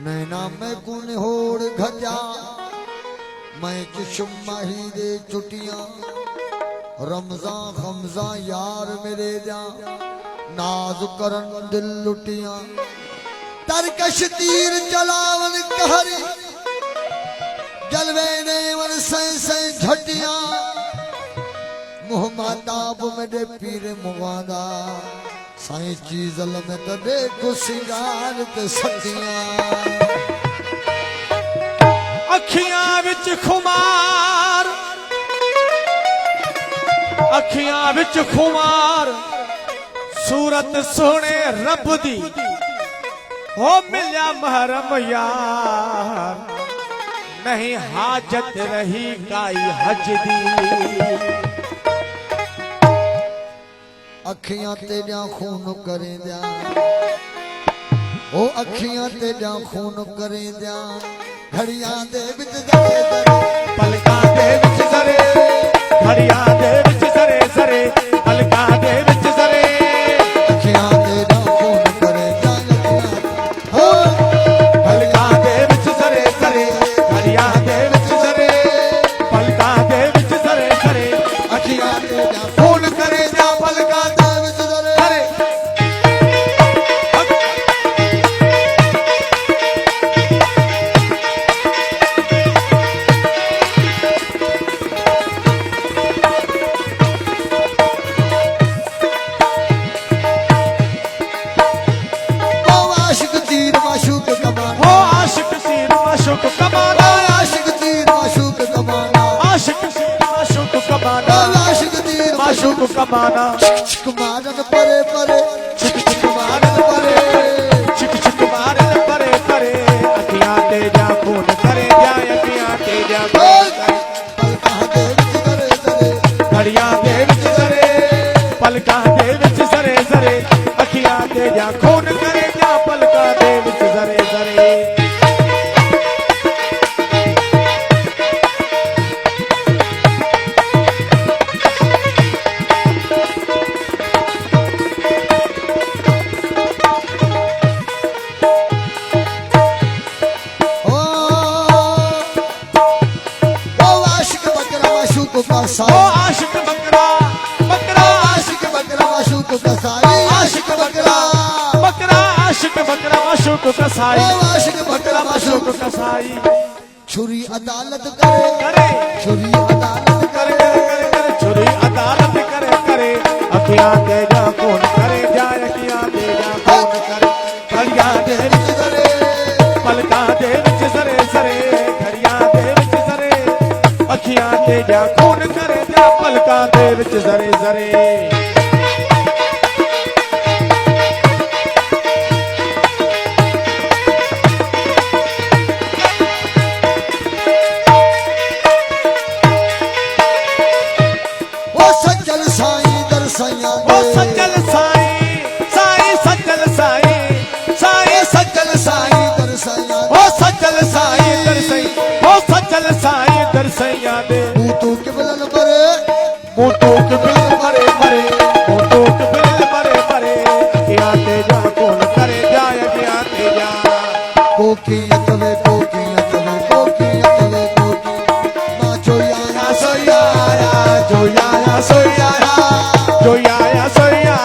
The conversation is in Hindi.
नैना में गुण होड़ घजा मैं चुम माही दे चुटियां रमजा खमजा यार मेरे जा नाज करन दिल लुटियां तरकश तीर चलावन कहरी जलवे ने वन से झटियां मुँह माताब मेरे पीर मुवादा साई चीजल में तो देखो सिंगार ते सदियां अखियां विच खुमार अखियां विच खुमार सूरत सोने रब दी हो मिल्या महरम यार नहीं हाजत रही काई हज दी अखियां तेजा खून करे दिया ओ अखियां तेजा खून करे दिया घड़ियां दे विच जरे जरे पलकां दे विच जरे घड़ियां दे विच जरे जरे पलकां दे विच जरे अखियां तेजा खून करे दिया हो पलकां दे विच जरे जरे घड़ियां दे विच जरे पलकां दे विच जरे जरे अखियां तेजा खून करे दिया पलकां माशूक कमाना चिक मारन परे परे चिक मारन परे चिक मारन परे परे अखियां ते जा खून करे जा अखियां ते जा पलकां दे विच जरे जरे घड़ियां दे विच जरे पलकां दे विच जरे जरे अखियां ते जा खून करे जा पलकां दे विच जरे जरे ओ आशिक बकरा बकरा आशिक बकरा माशूक कसाई आशिक बकरा बकरा आशिक बकरा माशूक कसाई आशिक बकरा माशूक कसाई छुरी अदालत करे छुरी अदालत करे छुरी अदालत करे अखियां दे जा कौन करे जा अखियां दे जा कौन करे घड़ियां दे विच जरे पलकां दे विच जरे जरे घड़ियां दे विच जरे अखियां दे जा कौन करे जा पलकां दे विच जरे जरे दरसैया दे मुतू के बिलन परे मुतू के बिलन परे परे मुतू के बिलन परे परे अखियां ते जा कौन करे जा अखियां ते जा कोकी अतवे कोकी अतवे कोकी अतवे कोकी मां जोया सोया जोया सोया जोया सोया